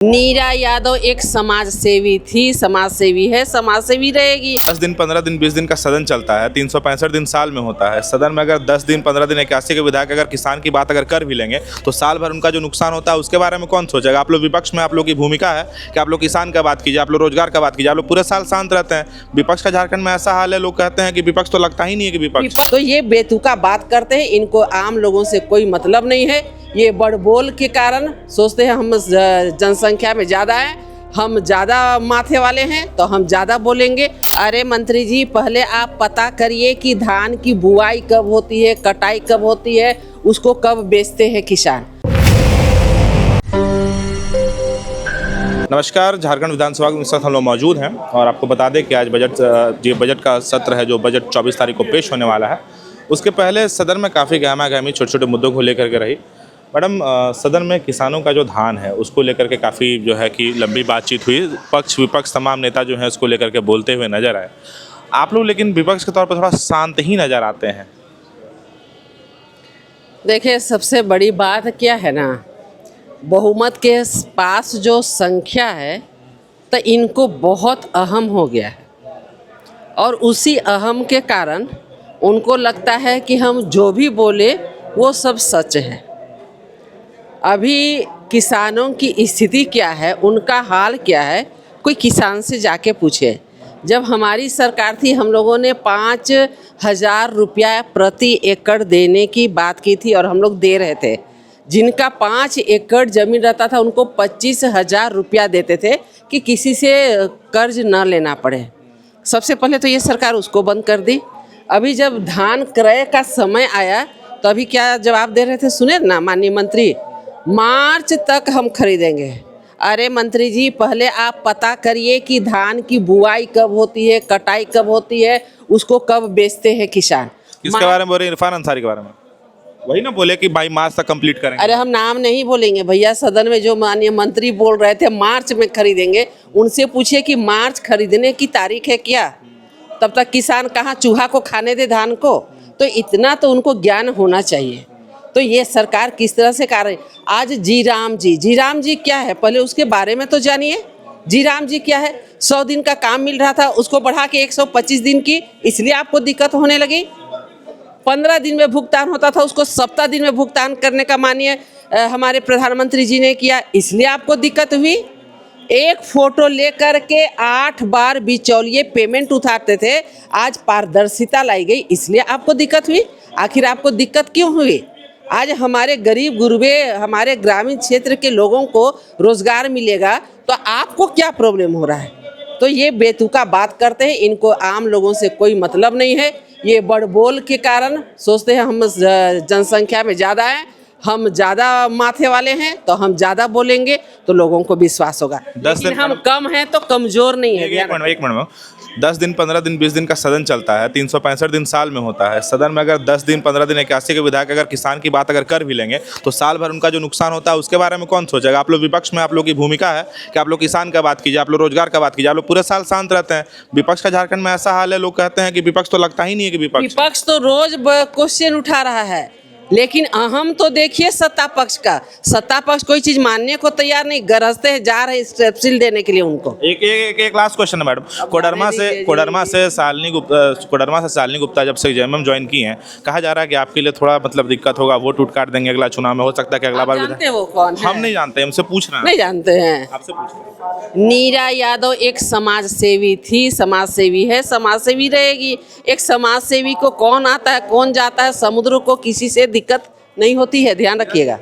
नीरा यादव एक समाज सेवी थी, समाज सेवी है, समाज सेवी रहेगी। 10 दिन 15 दिन 20 दिन का सदन चलता है, 365 दिन साल में होता है। सदन में अगर 10 दिन 15 दिन 81 के विधायक अगर किसान की बात अगर कर भी लेंगे तो साल भर उनका जो नुकसान होता है उसके बारे में कौन सोचेगा। आप लोग विपक्ष में आप लोग की भूमिका है कि आप लोग किसान का बात कीजिए, आप लोग रोजगार का बात कीजिए, आप लोग पूरे साल शांत रहते हैं। विपक्ष का झारखंड में ऐसा हाल है, लोग कहते हैं कि विपक्ष तो लगता ही नहीं है कि विपक्ष। तो ये बेतुका बात करते हैं, इनको आम लोगों से कोई मतलब नहीं है। ये बड़ बोल के कारण सोचते हैं हम जनसंख्या में ज़्यादा हैं, हम ज़्यादा माथे वाले हैं तो हम ज़्यादा बोलेंगे। अरे मंत्री जी, पहले आप पता करिए कि धान की बुआई कब होती है, कटाई कब होती है, उसको कब बेचते हैं किसान। नमस्कार, झारखंड विधानसभा में इस वक्त हम लोग मौजूद हैं और आपको बता दें कि आज बजट का सत्र है जो बजट 24 तारीख को पेश होने वाला है। उसके पहले सदन में काफ़ी गहमा गहमी छोटे छोटे मुद्दों को लेकर के रही। मैडम, सदन में किसानों का जो धान है उसको लेकर के काफ़ी जो है कि लंबी बातचीत हुई। पक्ष विपक्ष तमाम नेता जो हैं उसको लेकर के बोलते हुए नजर आए। आप लोग लेकिन विपक्ष के तौर पर थोड़ा शांत ही नज़र आते हैं। देखिए, सबसे बड़ी बात क्या है ना, बहुमत के पास जो संख्या है तो इनको बहुत अहम हो गया है और उसी अहम के कारण उनको लगता है कि हम जो भी बोले वो सब सच है। अभी किसानों की स्थिति क्या है, उनका हाल क्या है, कोई किसान से जाके पूछे। जब हमारी सरकार थी हम लोगों ने 5,000 रुपया प्रति एकड़ देने की बात की थी और हम लोग दे रहे थे। जिनका 5 एकड़ ज़मीन रहता था उनको 25,000 रुपया देते थे कि किसी से कर्ज न लेना पड़े। सबसे पहले तो ये सरकार उसको बंद कर दी। अभी जब धान क्रय का समय आया तो अभी क्या जवाब दे रहे थे, सुने ना माननीय मंत्री, मार्च तक हम खरीदेंगे। अरे मंत्री जी, पहले आप पता करिए कि धान की बुआई कब होती है, कटाई कब होती है, उसको कब बेचते हैं किसान। किसके बारे में बोल रहे हैं? इरफान अंसारी के बारे में। वही ना बोले कि भाई मार्च तक कंप्लीट करेंगे। अरे हम नाम नहीं बोलेंगे भैया, सदन में जो माननीय मंत्री बोल रहे थे मार्च में खरीदेंगे, उनसे पूछिए कि मार्च खरीदने की तारीख है क्या। तब तक किसान कहाँ चूहा को खाने दे धान को। तो इतना तो उनको ज्ञान होना चाहिए। तो ये सरकार किस तरह से कर रही। आज जी राम जी क्या है, पहले उसके बारे में तो जानिए। जी राम जी क्या है? 100 दिन का काम मिल रहा था उसको बढ़ा के 125 दिन की, इसलिए आपको दिक्कत होने लगी। 15 दिन में भुगतान होता था उसको 17 दिन में भुगतान करने का माननीय हमारे प्रधानमंत्री जी ने किया, इसलिए आपको दिक्कत हुई। एक फोटो लेकर के 8 बार बिचौलिए पेमेंट उठाते थे, आज पारदर्शिता लाई गई, इसलिए आपको दिक्कत हुई। आखिर आपको दिक्कत क्यों हुई? आज हमारे गरीब गुरबे, हमारे ग्रामीण क्षेत्र के लोगों को रोजगार मिलेगा तो आपको क्या प्रॉब्लम हो रहा है? तो ये बेतुका बात करते हैं, इनको आम लोगों से कोई मतलब नहीं है। ये बड़ बोल के कारण सोचते हैं हम जनसंख्या में ज़्यादा हैं, हम ज़्यादा माथे वाले हैं तो हम ज़्यादा बोलेंगे तो लोगों को विश्वास होगा। लेकिन हम कम हैं तो कमज़ोर नहीं है। एक मिनट 10 दिन 15 दिन 20 दिन का सदन चलता है, 365 दिन साल में होता है। सदन में अगर 10 दिन 15 दिन 81 के विधायक अगर किसान की बात अगर कर भी लेंगे तो साल भर उनका जो नुकसान होता है उसके बारे में कौन सोचेगा। आप लोग विपक्ष में आप लोग की भूमिका है कि आप लोग किसान का बात कीजिए, आप लोग रोजगार का बात कीजिए, आप लोग पूरे साल शांत रहते हैं। विपक्ष का झारखंड में ऐसा हाल है, लोग कहते हैं कि विपक्ष तो लगता ही नहीं है कि विपक्ष तो रोज क्वेश्चन उठा रहा है, लेकिन अहम तो देखिए सत्ता पक्ष का। सत्ता पक्ष कोई चीज मानने को तैयार नहीं, गरजते हैं जा रहे स्टेप्सिल देने के लिए उनको। एक लास्ट क्वेश्चन है मैडम। कोडरमा से शालिनी गुप्ता जब से जेएमएम ज्वाइन की हैं, कहा जा रहा है कि आपके लिए थोड़ा मतलब दिक्कत होगा, वोट उठ काट देंगे अगला चुनाव में, हो सकता है कि अगला बार जानते हैं वो कौन है? हम नहीं जानते, हमसे पूछ रहे हैं। नहीं जानते हैं, आपसे पूछ रहे हैं। नीरा यादव एक समाज सेवी थी, समाज सेवी है, समाज सेवी रहेगी। एक समाज सेवी को कौन आता है कौन जाता है, समुद्र को किसी से दिक्कत नहीं होती है, ध्यान रखिएगा।